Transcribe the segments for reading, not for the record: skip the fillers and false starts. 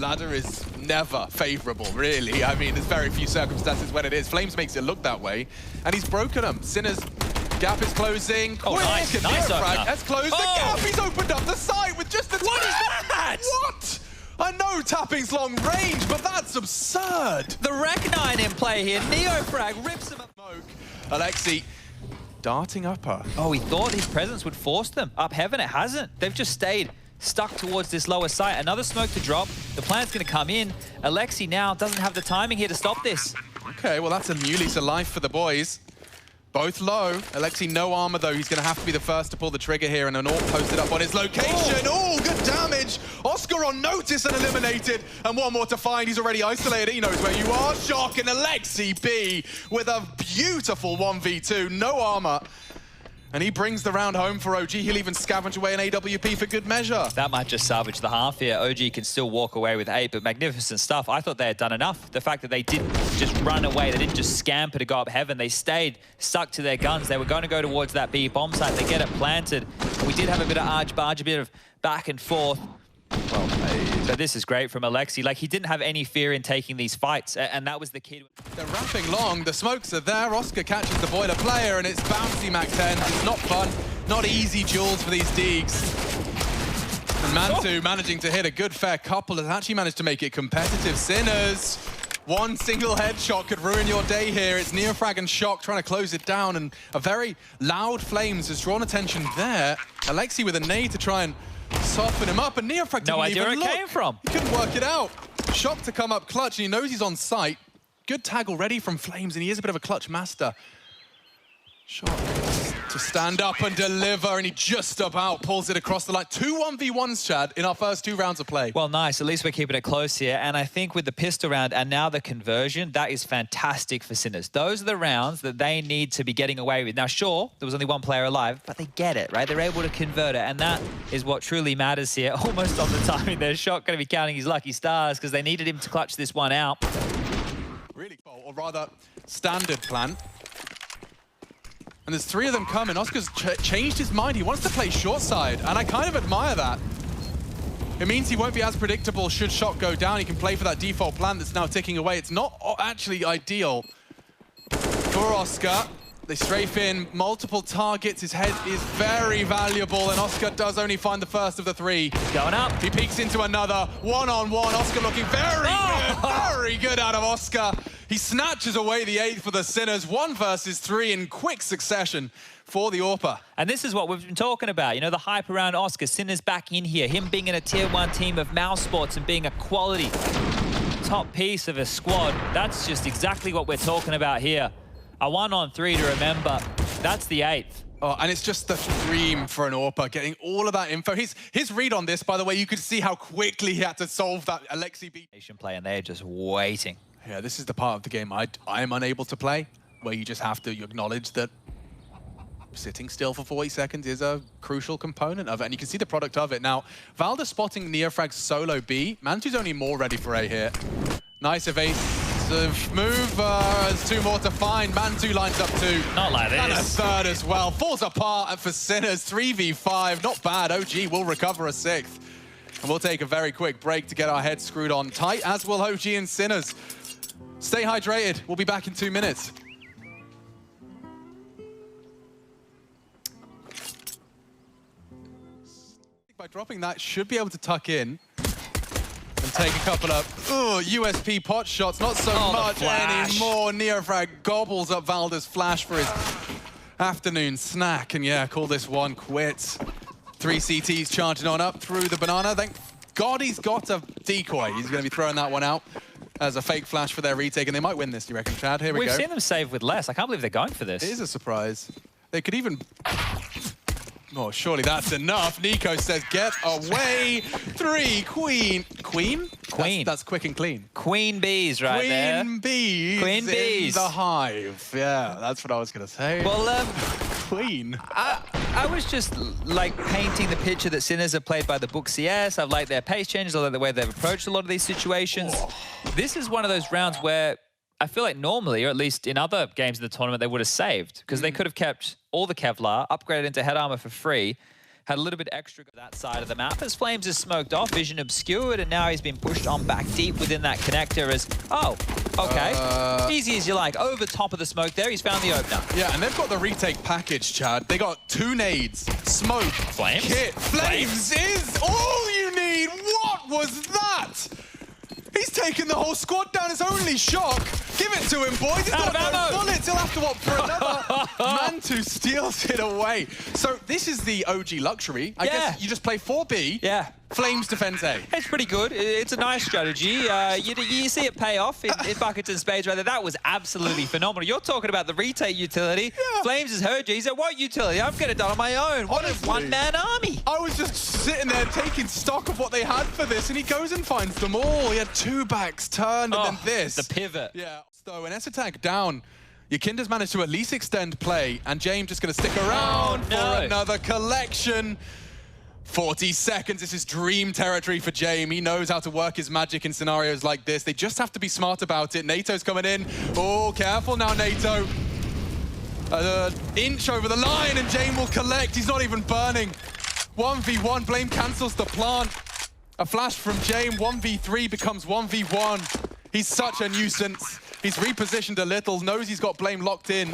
ladder is never favorable, really. I mean, there's very few circumstances when it is. Flames makes it look that way, and he's broken them. Sinner's gap is closing. Oh, nice frag has closed the gap. He's opened up the site with just the What is that? What? I know tapping's long range, but that's absurd. The Rec9 in play here. Neofrag rips him up. Alexi darting up her. Oh, he thought his presence would force them up heaven. It hasn't. They've just stayed stuck towards this lower site. Another smoke to drop. The plant's going to come in. Alexi now doesn't have the timing here to stop this. Okay, well, that's a new lease of life for the boys. Both low. Alexi, no armor, though. He's going to have to be the first to pull the trigger here, and an AUG posted up on his location. Oh, good damage. Oscar on notice and eliminated. And one more to find. He's already isolated. He knows where you are. Shock, and Alexi B with a beautiful 1v2. No armor. And he brings the round home for OG. He'll even scavenge away an AWP for good measure. That might just salvage the half here. OG can still walk away with 8, but magnificent stuff. I thought they had done enough. The fact that they didn't just run away, they didn't just scamper to go up heaven. They stayed stuck to their guns. They were going to go towards that B bomb site. They get it planted. We did have a bit of arch-barge, a bit of back and forth. Well played. But this is great from Alexi. Like, he didn't have any fear in taking these fights, and that was the key. They're wrapping long. The smokes are there. Oscar catches the boiler player, and it's bouncy Mac-10. It's not fun. Not easy duels for these Deegs. And Mantu managing to hit a good fair couple has actually managed to make it competitive. Sinners, one single headshot could ruin your day here. It's Neofrag and Shock trying to close it down, and a very loud Flames has drawn attention there. Alexi with a nade to try and soften him up, and Neofrag didn't even look. No idea where it came from. He couldn't work it out. Shock to come up clutch, and he knows he's on site. Good tag already from Flames, and he is a bit of a clutch master. Shock to stand up and deliver, and he just about pulls it across the line. 2 1v1s, Chad, in our first 2 rounds of play. Well, nice. At least we're keeping it close here. And I think with the pistol round and now the conversion, that is fantastic for Sinners. Those are the rounds that they need to be getting away with. Now, sure, there was only one player alive, but they get it, right? They're able to convert it, and that is what truly matters here. Almost on the timing there. Shock going to be counting his lucky stars because they needed him to clutch this one out. Really cool, or rather, standard plan. And there's 3 of them coming. Oscar's changed his mind. He wants to play short side, and I kind of admire that. It means he won't be as predictable should Shock go down. He can play for that default plan that's now ticking away. It's not actually ideal for Oscar. They strafe in multiple targets. His head is very valuable, and Oscar does only find the first of the 3. Going up. He peeks into another one-on-one. Oscar looking very good out of Oscar. He snatches away the 8th for the Sinners. 1 versus 3 in quick succession for the AWPer. And this is what we've been talking about. You know, the hype around Oscar. Sinners back in here. Him being in a tier 1 team of Mouse Sports and being a quality top piece of a squad. That's just exactly what we're talking about here. A 1-on-3 to remember. That's the 8th. Oh, and it's just the dream for an AWPer, getting all of that info. His read on this, by the way, you could see how quickly he had to solve that Alexi beat. Play, and they're just waiting. Yeah, this is the part of the game I am unable to play, where you just have to acknowledge that sitting still for 40 seconds is a crucial component of it, and you can see the product of it. Now, Valda spotting Neofrag's solo B. Mantu's only more ready for A here. Nice evasive move. There's 2 more to find. Mantu lines up 2. Not like this. And a 3rd as well. Falls apart for Sinners. 3v5. Not bad. OG will recover a 6th. And we'll take a very quick break to get our heads screwed on tight, as will OG and Sinners. Stay hydrated. We'll be back in 2 minutes. By dropping that, should be able to tuck in and take a couple of USP pot shots. Not so much anymore. Neofrag gobbles up Valda's flash for his afternoon snack. And yeah, call this one quits. 3 CTs charging on up through the banana. Thank God he's got a decoy. He's going to be throwing that one out as a fake flash for their retake. And they might win this, do you reckon, Chad? Here we go. We've seen them save with less. I can't believe they're going for this. It is a surprise. They could even... Oh, surely that's enough. Nico says, get away. 3, Queen. Queen? Queen. That's quick and clean. Queen bees right there. Queen bees. Queen bees. In the hive. Yeah, that's what I was going to say. Well, Queen. I was just like painting the picture that Sinners are played by the book CS. I've liked their pace changes, I like the way they've approached a lot of these situations. This is one of those rounds where I feel like normally, or at least in other games of the tournament, they would have saved because they could have kept all the Kevlar, upgraded into head armor for free, had a little bit extra that side of the map as Flames is smoked off, vision obscured, and now he's been pushed on back deep within that connector as, oh, okay. Easy as you like. Over top of the smoke there, he's found the opener. Yeah, and they've got the retake package, Chad. They got 2 nades, smoke, Flames? kit. Flames is all you need. What was that? He's taken the whole squad down. His only shock. Give it to him, boys. He's got no bullets. He'll have to opt for another. Mantu steals it away. So this is the OG luxury. I guess you just play 4B. Yeah. Flames defense A. It's pretty good. It's a nice strategy. You see it pay off in buckets and spades. Rather, that was absolutely phenomenal. You're talking about the retake utility. Yeah. Flames has heard you. He said, "What utility? I'm getting it done on my own." What a one-man army. I was just sitting there taking stock of what they had for this, and he goes and finds them all. He had 2 backs turned, and then this. The pivot. Yeah. So an S-Attack down. Your Kinder's managed to at least extend play, and James just going to stick around for another collection. 40 seconds. This is dream territory for James. He knows how to work his magic in scenarios like this. They just have to be smart about it. NATO's coming in. Oh, careful now, NATO. Inch over the line, and James will collect. He's not even burning. 1v1. Blame cancels the plant. A flash from James. 1v3 becomes 1v1. He's such a nuisance. He's repositioned a little, knows he's got Blame locked in.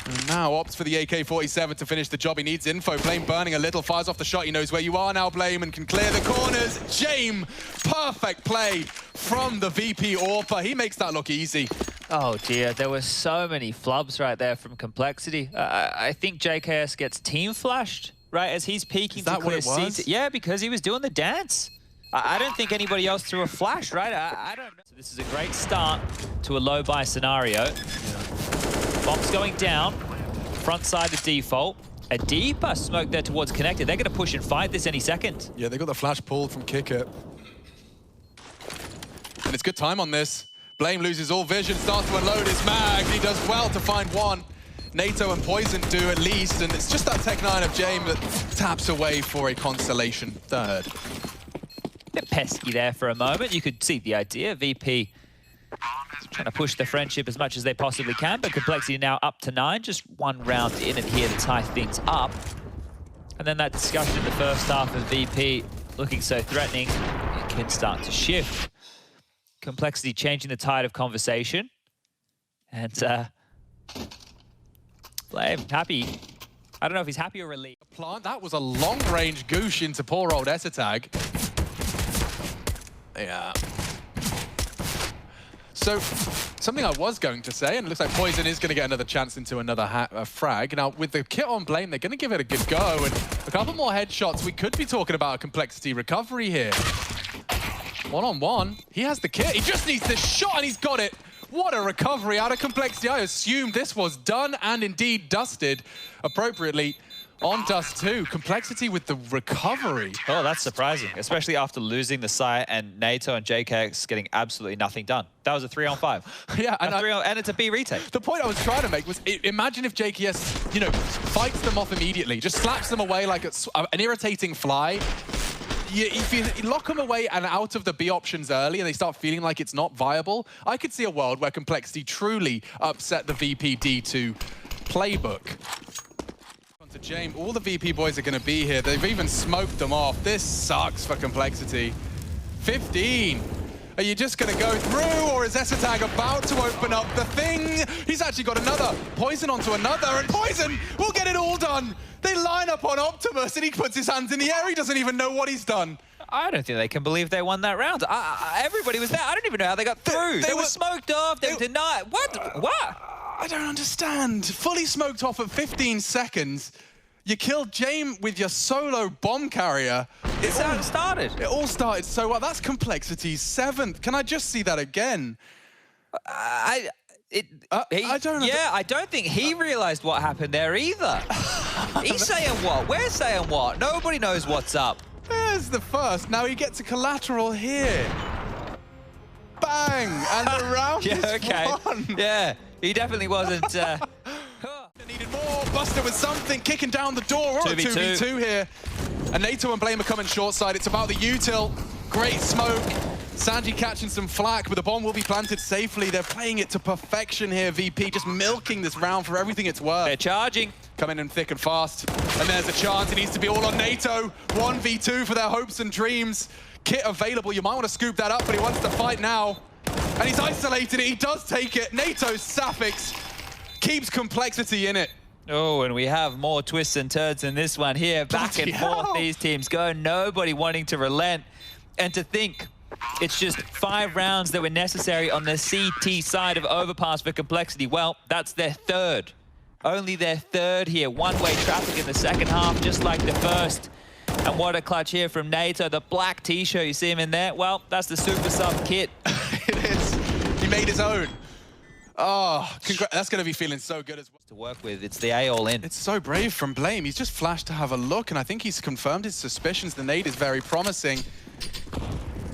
And now opts for the AK-47 to finish the job. He needs info. Blame burning a little, fires off the shot. He knows where you are now, Blame, and can clear the corners. James, perfect play from the VP AWPer. He makes that look easy. Oh dear, there were so many flubs right there from Complexity. I think JKS gets team flashed, right, as he's peeking to clear seats. Yeah, because he was doing the dance. I don't think anybody else threw a flash, right? I don't know. So this is a great start to a low-buy scenario. Bomb's going down. Front side the default. A deeper smoke there towards connector. They're going to push and fight this any second. Yeah, they got the flash pulled from Kickit. And it's good time on this. Blame loses all vision, starts to unload his mag. He does well to find one. NATO and Poison do at least, and it's just that Tech 9 of James that taps away for a consolation third. Bit pesky there for a moment. You could see the idea. VP trying to push the friendship as much as they possibly can, but Complexity now up to 9. Just 1 round in and here to tie things up. And then that discussion in the first half of VP looking so threatening, it can start to shift. Complexity changing the tide of conversation. And Flame, happy. I don't know if he's happy or relieved. Plant, that was a long-range goosh into poor old S-Attack. Yeah. So, something I was going to say, and it looks like Poison is going to get another chance into another frag. Now, with the kit on Blame, they're going to give it a good go, and a couple more headshots. We could be talking about a Complexity recovery here. 1-on-1. He has the kit. He just needs this shot, and he's got it. What a recovery out of Complexity. I assumed this was done and indeed dusted appropriately. On Dust 2, Complexity with the recovery. Oh, that's surprising, especially after losing the site and NATO and JKX getting absolutely nothing done. That was a 3-on-5. Yeah, and it's a B retake. The point I was trying to make was, imagine if JKS, you know, fights them off immediately, just slaps them away like an irritating fly. If you lock them away and out of the B options early and they start feeling like it's not viable, I could see a world where Complexity truly upset the VPD2 playbook. To James, all the VP boys are going to be here. They've even smoked them off. This sucks for Complexity. 15. Are you just going to go through, or is S-Attack about to open up the thing? He's actually got another. Poison onto another, and Poison will get it all done. They line up on Optimus, and he puts his hands in the air. He doesn't even know what he's done. I don't think they can believe they won that round. Everybody was there. I don't even know how they got through. They were smoked off. They were denied. What? I don't understand. Fully smoked off at 15 seconds. You killed James with your solo bomb carrier. It's how it started. It all started so well. That's Complexity's 7th. Can I just see that again? I don't think he realized what happened there either. He's saying what? We're saying what? Nobody knows what's up. There's the first. Now he gets a collateral here. Bang! And the round is won. Yeah. He definitely wasn't... Needed more. Buster with something, kicking down the door. Or 2v2 here. And NATO and Blame are coming short side. It's about the util. Great smoke. Sanji catching some flack, but the bomb will be planted safely. They're playing it to perfection here, VP. Just milking this round for everything it's worth. They're charging. coming in thick and fast. And there's a chance. It needs to be all on NATO. 1v2 for their hopes and dreams. Kit available. You might want to scoop that up, but he wants to fight now. And he's isolated it. He does take it. NATO's Sapphics keeps complexity in it. Oh, and we have more twists and turns in this one here. Back and forth these teams go. Nobody wanting to relent. And to think, it's just 5 rounds that were necessary on the CT side of Overpass for complexity. Well, that's their third. Only their third here. One-way traffic in the second half, just like the first. And what a clutch here from NATO. The black t-shirt, you see him in there? Well, that's the super sub kit. It is. He made his own. Oh, that's going to be feeling so good as well. To work with, it's the A all in. It's so brave from Blame. He's just flashed to have a look, and I think he's confirmed his suspicions. The nade is very promising.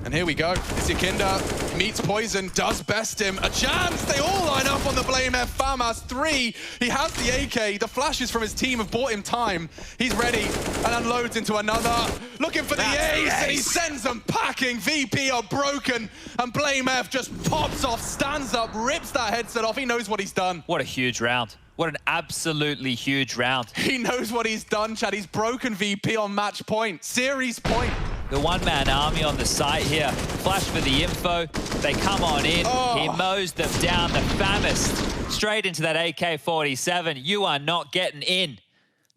And here we go. Isikinda meets Poison, does best him. A chance! They all line up on the Blame F. FAMAS 3. He has the AK. The flashes from his team have bought him time. He's ready and unloads into another. Looking for the ace, and he sends them packing. VP are broken, and Blame F just pops off, stands up, rips that headset off. He knows what he's done. What a huge round. What an absolutely huge round. He knows what he's done, Chad. He's broken VP on match point, series point. The one-man army on the site here. Flash for the info. They come on in. Oh. He mows them down. The FAMAS straight into that AK-47. You are not getting in.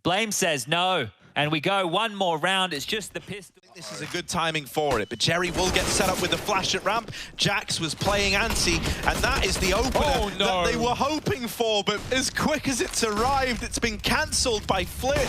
Blame says no. And we go one more round. It's just the pistol. This is a good timing for it, but Jerry will get set up with the flash at ramp. Jax was playing anti, and that is the opener that they were hoping for, but as quick as it's arrived, it's been cancelled by Flit.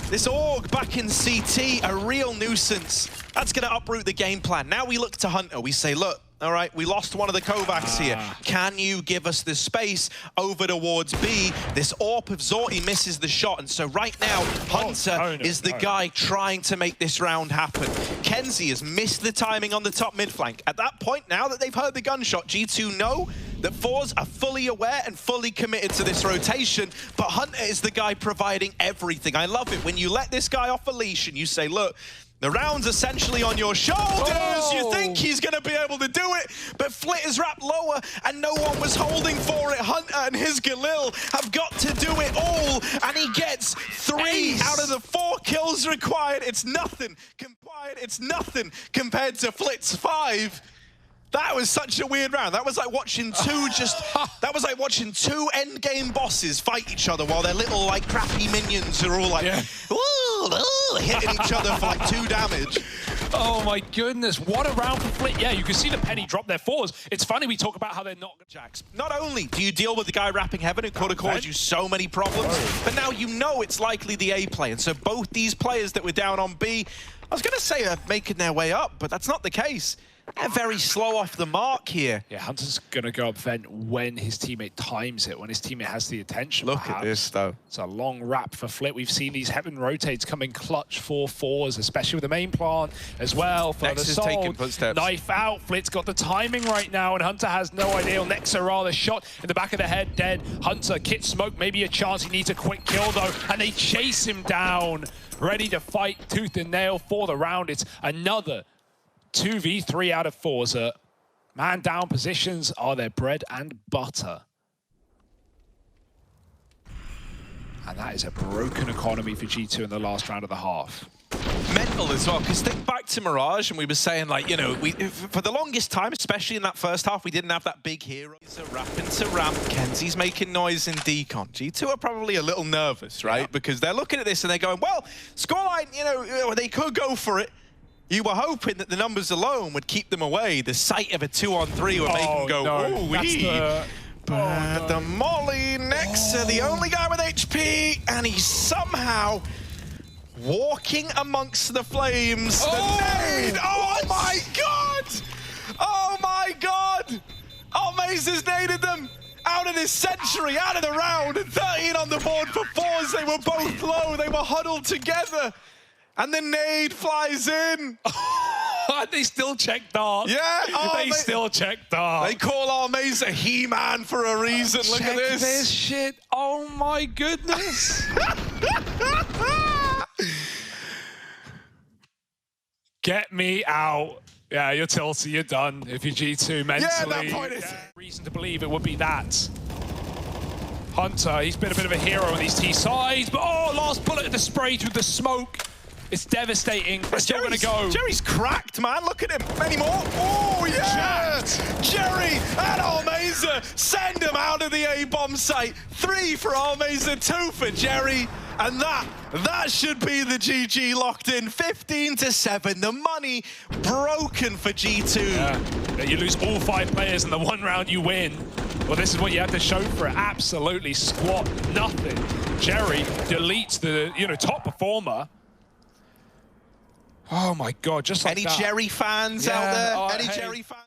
This AUG back in CT, a real nuisance. That's going to uproot the game plan. Now we look to Hunter. We say, look, all right, we lost one of the Kovacs here. Can you give us the space over towards B? This AWP of Zorti misses the shot, and so right now, Hunter is the guy trying to make this round happen. Kenzie has missed the timing on the top mid flank. At that point, now that they've heard the gunshot, G2 know that forZe are fully aware and fully committed to this rotation, but Hunter is the guy providing everything. I love it when you let this guy off a leash and you say, look, the round's essentially on your shoulders. You think he's going to be able to do it, but Flit is wrapped lower and no one was holding for it. Hunter and his Galil have got to do it all, and he gets 3 out of the 4 kills required. It's nothing. It's nothing compared to Flit's 5. That was such a weird round. That was like watching that was like watching 2 end game bosses fight each other while their little like crappy minions are all like hitting each other for like 2 damage. Oh my goodness, what a round for Flit. Yeah, you can see the penny drop their fours. It's funny we talk about how they're not Jax. Not only do you deal with the guy wrapping heaven, it could have caused you so many problems, but now you know it's likely the A play. And so both these players that were down on B, I was going to say are making their way up, but that's not the case. They're very slow off the mark here. Yeah, Hunter's going to go up vent when his teammate times it, when his teammate has the attention. Look at this, though. It's a long wrap for Flit. We've seen these heaven rotates come in clutch for forZe, especially with the main plant as well. For Nex the is Soul, taking footsteps. Knife out. Flit's got the timing right now, and Hunter has no idea. Nexa rather shot in the back of the head, dead. Hunter, kit smoke, maybe a chance. He needs a quick kill, though, and they chase him down, ready to fight tooth and nail for the round. It's another 2v3 out of forZe. Man down positions are their bread and butter. And that is a broken economy for G2 in the last round of the half. Mental as well, because think back to Mirage and we were saying, like, you know, for the longest time, especially in that first half, we didn't have that big hero. So rapping to ramp, Kenzie's making noise in decon. G2 are probably a little nervous, right? Yeah. Because they're looking at this and they're going, well, scoreline, you know, they could go for it. You were hoping that the numbers alone would keep them away. The sight of a 2-on-3 would make them go, ooh-wee. But the Molly Nexa, the only guy with HP, and he's somehow walking amongst the flames. The nade! Oh my god! Oh my god! Almaze has naded them out of this century, out of the round, and 13 on the board for forZe. They were both low, they were huddled together. And the nade flies in. They still check dart. Yeah. They still check dart. They call Almaze a He-Man for a reason. Look at this. Check this shit. Oh my goodness. Get me out. Yeah, you're tilted. You're done. If you're G2 mentally. Yeah, that point is... reason to believe it would be that. Hunter, he's been a bit of a hero on these T sides, but oh, last bullet of the spray through the smoke. It's devastating. They're still going to go. Jerry's cracked, man. Look at him. Any more? Oh, yeah! Jerry and Almeza send him out of the A-bomb site. 3 for Almeza, 2 for Jerry. And that should be the GG locked in. 15-7. The money broken for G2. Yeah. You lose all 5 players in the 1 round you win. Well, this is what you have to show for it. Absolutely squat nothing. Jerry deletes the top performer. Oh my God, just like Any that. Jerry fans out there? Any hey. Jerry fans?